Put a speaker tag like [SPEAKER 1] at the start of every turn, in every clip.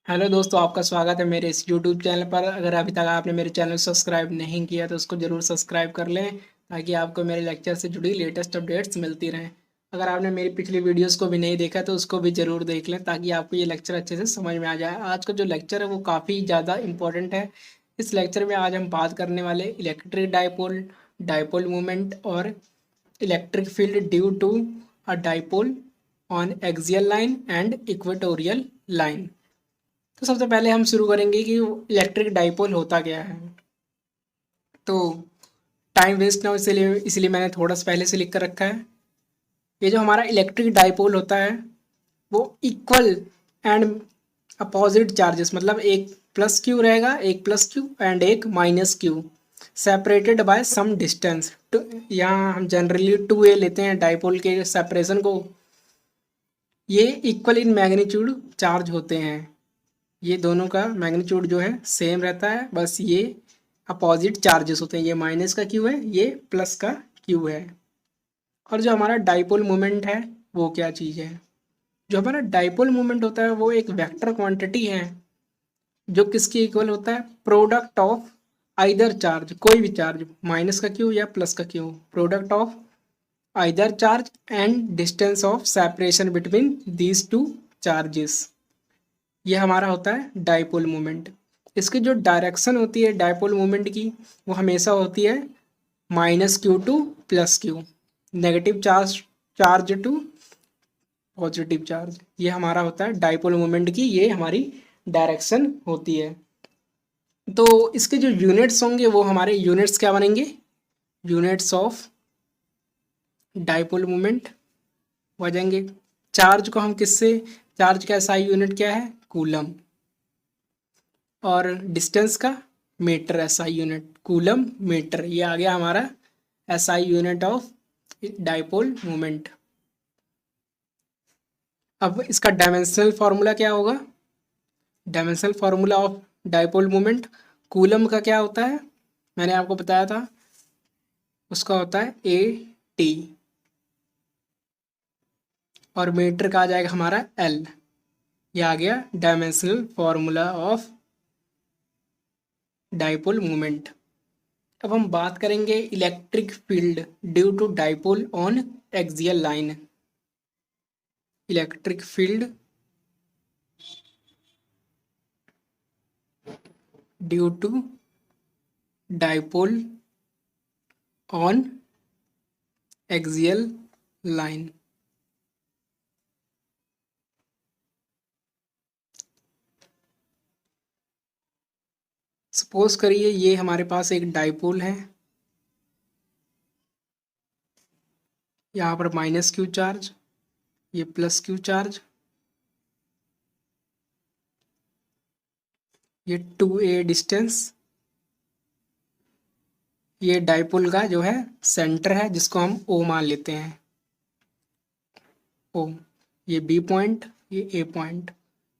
[SPEAKER 1] Hello दोस्तों, आपका स्वागत है मेरे इस यूट्यूब चैनल पर। अगर अभी तक आपने मेरे चैनल को सब्सक्राइब नहीं किया तो उसको ज़रूर सब्सक्राइब कर लें ताकि आपको मेरे लेक्चर से जुड़ी लेटेस्ट अपडेट्स मिलती रहें। अगर आपने मेरी पिछली वीडियोस को भी नहीं देखा तो उसको भी ज़रूर देख लें ताकि आपको ये लेक्चर अच्छे से समझ में आ जाए। आज का जो लेक्चर है वो काफ़ी ज़्यादा इंपॉर्टेंट है। इस लेक्चर में आज हम बात करने वाले इलेक्ट्रिक डाइपोल, डाइपोल मूवमेंट और electric field due to a dipole on axial line and equatorial line. तो सबसे पहले हम शुरू करेंगे कि इलेक्ट्रिक डाइपोल होता क्या है। तो टाइम वेस्ट ना हो इसलिए इसलिए मैंने थोड़ा सा पहले से लिख कर रखा है। ये जो हमारा इलेक्ट्रिक डाइपोल होता है वो इक्वल एंड अपोजिट चार्जेस, मतलब एक प्लस क्यू रहेगा, एक प्लस क्यू एंड एक minus Q, separated by some distance. यहाँ हम जनरली 2a लेते हैं डाइपोल के सेपरेशन को। ये इक्वल इन मैग्नीट्यूड चार्ज होते हैं। ये दोनों का मैग्नीट्यूड जो है सेम रहता है, बस ये अपोजिट चार्जेस होते हैं। ये माइनस का क्यू है, ये प्लस का क्यू है। और जो हमारा डाइपोल मोमेंट है वो क्या चीज़ है? जो हमारा डाइपोल मोमेंट होता है वो एक वेक्टर क्वांटिटी है जो किसके इक्वल होता है? प्रोडक्ट ऑफ आइदर चार्ज, कोई भी चार्ज, माइनस का क्यू या प्लस का Q, product of either charge and distance of separation between these two charges. ये हमारा होता है डाइपोल मोमेंट। इसकी जो डायरेक्शन होती है डाइपोल मोमेंट की वो हमेशा होती है minus Q to plus Q, negative charge charge to positive charge. ये हमारा होता है डाइपोल मोमेंट की, ये हमारी डायरेक्शन होती है। तो इसके जो यूनिट्स होंगे वो हमारे यूनिट्स क्या बनेंगे? यूनिट्स ऑफ डाइपोल मोमेंट हो जाएंगे। चार्ज को हम किससे, चार्ज का एसआई यूनिट क्या है? कूलम। और डिस्टेंस का meter, SI unit coulomb meter. ये आ गया हमारा SI unit of dipole moment. अब इसका डायमेंशनल फार्मूला क्या होगा? Dimensional formula of dipole moment coulomb का क्या होता है? मैंने आपको बताया था, उसका होता है ए टी, और मीटर का आ जाएगा हमारा एल। ये आ गया dimensional formula of dipole moment. अब हम बात करेंगे electric field due to dipole on axial line. Electric field due to dipole on axial line. Suppose करिए ये हमारे पास एक डाइपोल है, यहाँ पर माइनस क्यू चार्ज, ये प्लस क्यू चार्ज, ये 2a डिस्टेंस, ये डाइपोल का जो है सेंटर है जिसको हम ओ मान लेते हैं, ओ। ये बी पॉइंट, ये ए पॉइंट।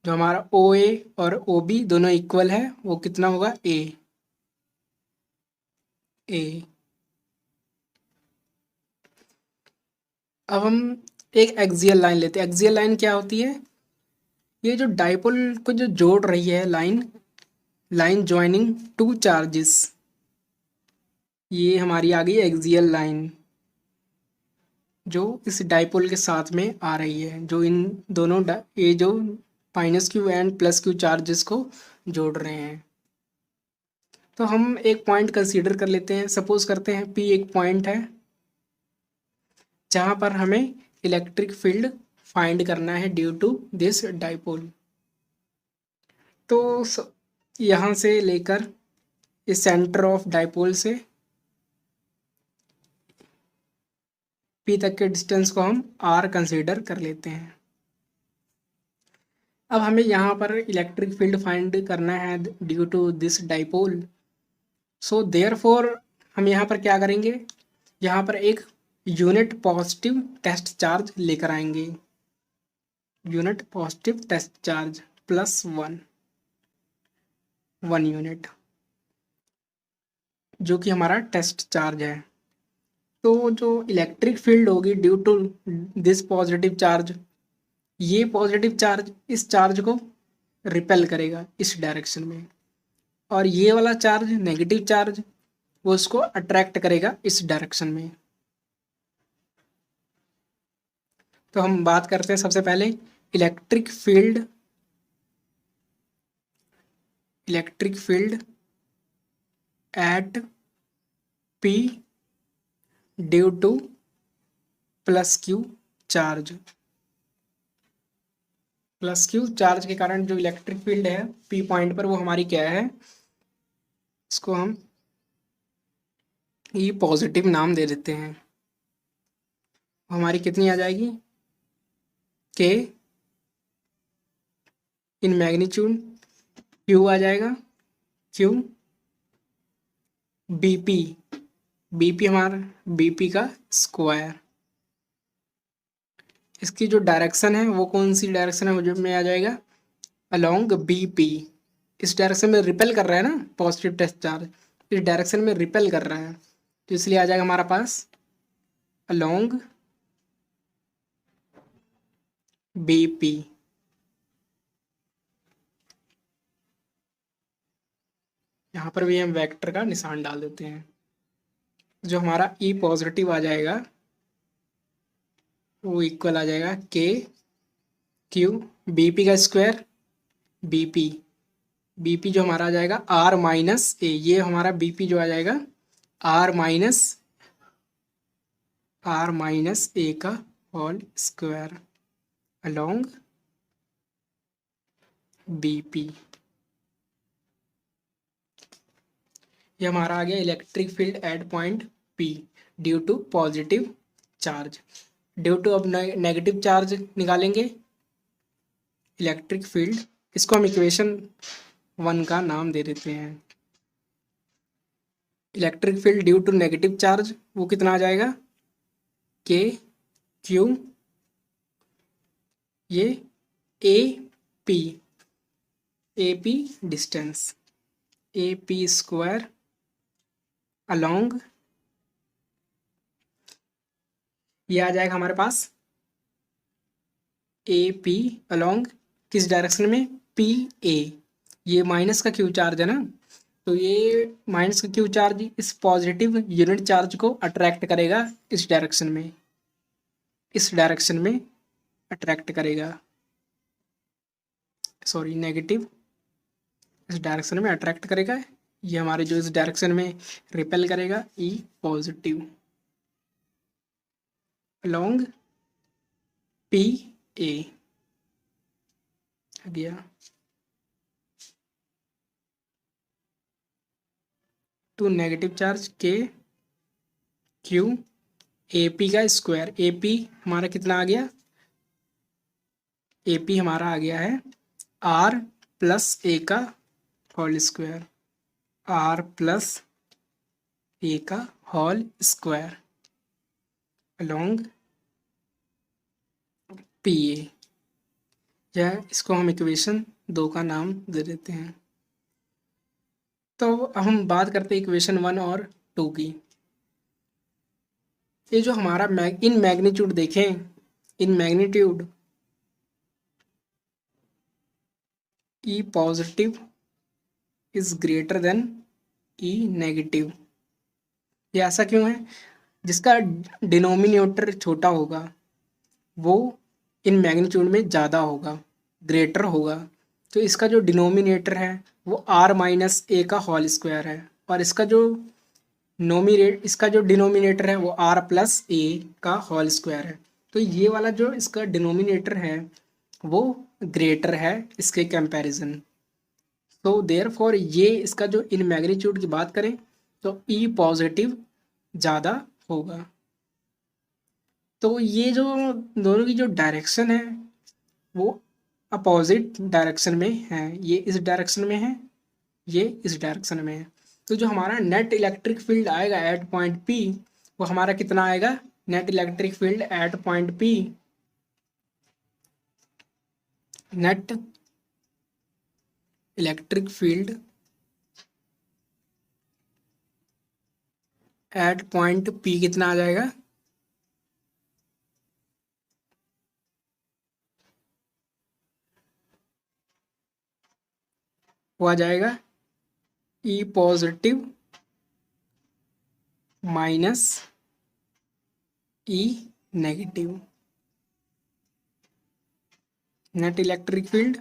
[SPEAKER 1] जो हमारा ओ ए और ओ बी दोनों इक्वल है वो कितना होगा? ए ए। अब हम एक एक्सियल लाइन लेते हैं। एक्सियल लाइन क्या होती है? ये जो डाइपोल को जो जोड़ रही है line, line joining two charges, ये हमारी आ गई एक्सियल लाइन जो इस डाइपोल के साथ में आ रही है, जो इन दोनों ये जो minus Q and plus Q charges को जोड़ रहे हैं। तो हम एक पॉइंट कंसीडर कर लेते हैं। सपोज करते हैं पी एक पॉइंट है जहाँ पर हमें इलेक्ट्रिक फील्ड फाइंड करना है ड्यू टू दिस डाइपोल। तो यहाँ से लेकर इस सेंटर ऑफ डाइपोल से पी तक के डिस्टेंस को हम आर कंसीडर कर लेते हैं। अब हमें यहाँ पर इलेक्ट्रिक फील्ड फाइंड करना है due to this dipole. So therefore हम यहाँ पर क्या करेंगे? यहाँ पर एक यूनिट पॉजिटिव टेस्ट चार्ज लेकर आएंगे। Unit positive test charge +1, 1 unit, जो कि हमारा टेस्ट चार्ज है। तो जो इलेक्ट्रिक फील्ड होगी due to this positive charge, ये पॉजिटिव चार्ज इस चार्ज को रिपेल करेगा इस डायरेक्शन में, और ये वाला चार्ज नेगेटिव चार्ज वो उसको अट्रैक्ट करेगा इस डायरेक्शन में। तो हम बात करते हैं सबसे पहले electric field, electric field eight P due to plus Q charge. Plus Q charge के कारण जो इलेक्ट्रिक फील्ड है पी पॉइंट पर वो हमारी क्या है, इसको हम ई पॉजिटिव नाम दे देते हैं। हमारी कितनी आ जाएगी, के इन मैग्नीट्यूड, क्यू आ जाएगा, क्यू बीपी, बीपी हमारा बीपी का स्क्वायर। इसकी जो डायरेक्शन है वो कौन सी डायरेक्शन है, मुझे में आ जाएगा अलोंग बीपी। इस डायरेक्शन में रिपेल कर रहा है ना पॉजिटिव टेस्ट चार्ज, इस डायरेक्शन में रिपेल कर रहा है, तो इसलिए आ जाएगा हमारा पास अलोंग बीपी। यहाँ पर भी हम वेक्टर का निशान डाल देते हैं। जो हमारा ई पॉजिटिव आ जाएगा वो इक्वल आ जाएगा के क्यू बीपी का स्क्वायर, बीपी, बीपी जो हमारा आ जाएगा आर माइनस ए, ये हमारा बीपी जो आ जाएगा आर माइनस ए का होल स्क्वायर अलोंग बीपी। ये हमारा आ गया electric field at point P due to positive charge. Due to अब नेगेटिव चार्ज निकालेंगे इलेक्ट्रिक फील्ड, इसको हम इक्वेशन 1 का नाम दे देते हैं। Electric field due to negative charge वो कितना आ जाएगा, के क्यू ये A P, A P distance, A P square along, ये आ जाएगा हमारे पास ए पी अलोंग किस डायरेक्शन में, पी ए। ये माइनस का क्यू चार्ज है ना, तो ये माइनस का क्यू चार्ज इस पॉजिटिव यूनिट चार्ज को अट्रैक्ट करेगा इस डायरेक्शन में, इस डायरेक्शन में अट्रैक्ट करेगा, सॉरी नेगेटिव इस डायरेक्शन में अट्रैक्ट करेगा। ये हमारे जो इस डायरेक्शन में रिपेल करेगा ई पॉजिटिव अलोंग पी ए गया। टू नेगेटिव चार्ज के क्यू ए पी का स्क्वायर, ए पी हमारा कितना आ गया, ए पी हमारा आ गया है आर प्लस ए का whole square, R plus A का whole square along P A. यह इसको हम इक्वेशन 2 का नाम दे देते हैं। तो हम बात करते हैं इक्वेशन 1 और 2 की। ये जो हमारा इन मैग्नीट्यूड देखें, in magnitude E positive is greater than E negative. ये ऐसा क्यों है, जिसका डिनोमिनेटर छोटा होगा वो इन मैग्नीट्यूड में ज़्यादा होगा, ग्रेटर होगा। तो इसका जो डिनोमिनेटर है वो आर माइनस ए का होल स्क्वायर है, और इसका जो डिनोमिनेटर है वो आर प्लस ए का होल स्क्वायर है। तो ये वाला जो इसका डिनोमिनेटर है वो ग्रेटर है इसके कंपैरिजन। तो देयरफॉर ये इसका जो इन मैग्नीट्यूड की बात करें तो ई पॉजिटिव ज़्यादा होगा। तो ये जो दोनों की जो डायरेक्शन है वो अपोजिट डायरेक्शन में है, ये इस डायरेक्शन में है, ये इस डायरेक्शन में है। तो जो हमारा नेट इलेक्ट्रिक फील्ड आएगा एट पॉइंट पी वो हमारा कितना आएगा, net electric field at point P, net electric field at point P कितना आ जाएगा, वो आ जाएगा ई positive minus E negative. Net electric field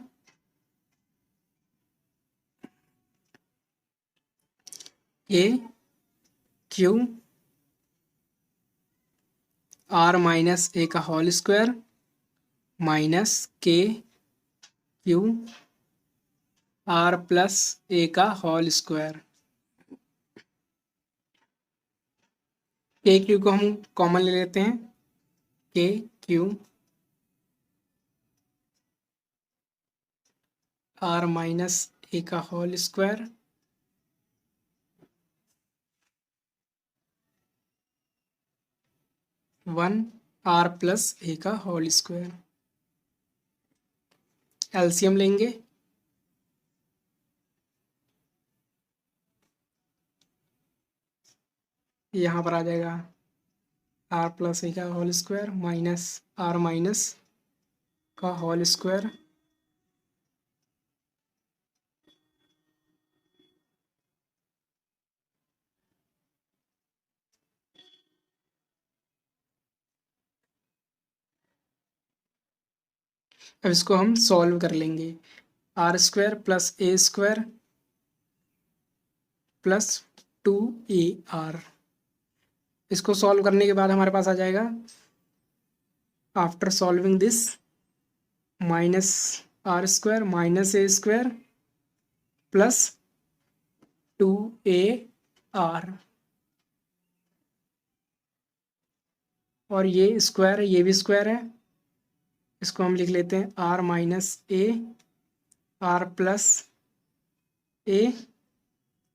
[SPEAKER 1] A Q R minus A का होल स्क्वायर माइनस के क्यू आर प्लस ए का whole square. के Q को हम कॉमन ले लेते हैं, के क्यू आर माइनस ए का whole square one R plus A का होल स्क्वायर। एलसीएम लेंगे, यहाँ पर आ जाएगा आर प्लस ए का whole square minus R minus का होल स्क्वायर अब इसको हम सॉल्व कर लेंगे। R square plus A square plus 2AR। इसको सॉल्व करने के बाद हमारे पास आ जाएगा after solving this minus R square minus A square plus 2AR। और ये स्क्वायर ये भी स्क्वायर है, इसको हम लिख लेते हैं R minus A R plus A.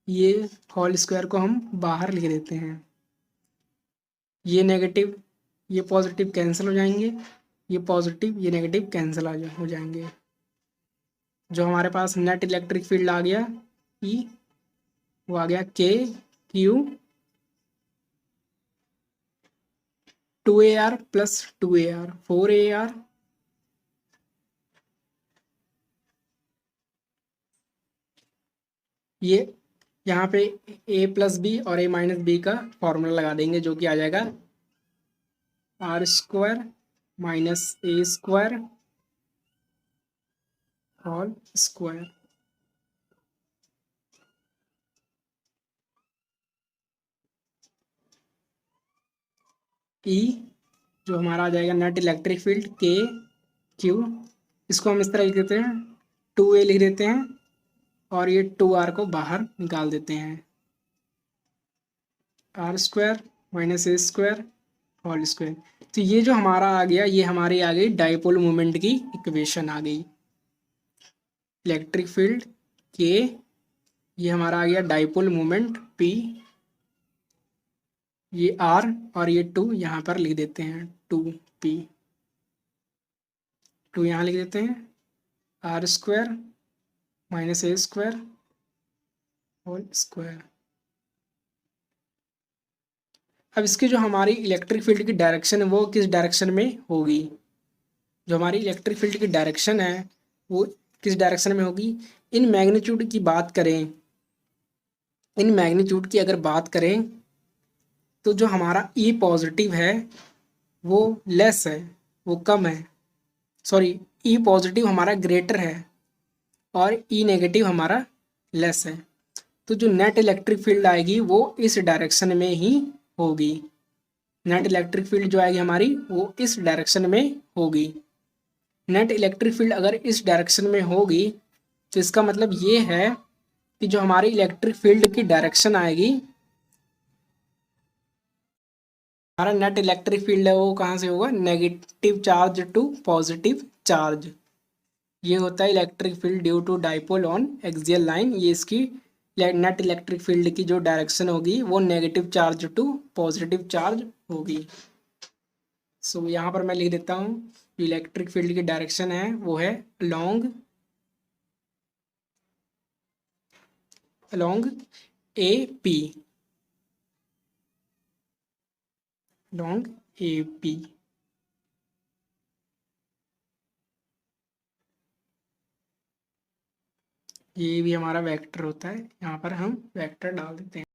[SPEAKER 1] ये होल स्क्वायर को हम बाहर लिख देते हैं। ये नेगेटिव ये पॉजिटिव कैंसिल हो जाएंगे, ये पॉजिटिव ये नेगेटिव कैंसिल हो जाएंगे। जो हमारे पास नेट इलेक्ट्रिक फील्ड आ गया ई, वो आ गया के Q 2AR plus 2AR 4AR ये यहाँ पे a प्लस बी और a माइनस बी का फॉर्मूला लगा देंगे, जो कि आ जाएगा R square minus A square whole square. E जो हमारा आ जाएगा नेट इलेक्ट्रिक फील्ड के क्यू, इसको हम इस तरह लिख देते हैं 2A लिख देते हैं और ये 2R को बाहर निकाल देते हैं। R square minus A square whole square. तो ये जो हमारा आ गया, ये हमारी आ गई डाइपोल मोमेंट की इक्वेशन आ गई। इलेक्ट्रिक फील्ड के, ये हमारा आ गया डाइपोल मोमेंट पी, ये आर और ये 2 यहाँ पर लिख देते हैं 2P। 2 यहाँ लिख देते हैं R square minus A square whole square. अब इसकी जो हमारी इलेक्ट्रिक फील्ड की डायरेक्शन है वो किस डायरेक्शन में होगी? जो हमारी इलेक्ट्रिक फील्ड की डायरेक्शन है वो किस डायरेक्शन में होगी? इन मैग्नीट्यूड की बात करें, इन मैग्नीट्यूड की अगर बात करें तो जो हमारा ई पॉजिटिव है वो लेस है, वो कम है। सॉरी, ई पॉजिटिव हमारा ग्रेटर है और ई नेगेटिव हमारा लेस है। तो जो नेट इलेक्ट्रिक फील्ड आएगी वो इस डायरेक्शन में ही होगी। नेट इलेक्ट्रिक फील्ड जो आएगी हमारी वो इस डायरेक्शन में होगी। नेट इलेक्ट्रिक फील्ड अगर इस डायरेक्शन में होगी तो इसका मतलब ये है कि जो हमारी इलेक्ट्रिक फील्ड की डायरेक्शन आएगी, हमारा नेट इलेक्ट्रिक फील्ड है वो कहाँ से होगा? Negative charge to positive charge. ये होता है electric field due to dipole on axial line. ये इसकी नेट इलेक्ट्रिक फील्ड की जो डायरेक्शन होगी वो negative charge to positive charge होगी। सो यहाँ पर मैं लिख देता हूँ इलेक्ट्रिक फील्ड की डायरेक्शन है वो है along A P, along A P. ये भी हमारा वेक्टर होता है, यहाँ पर हम वेक्टर डाल देते हैं।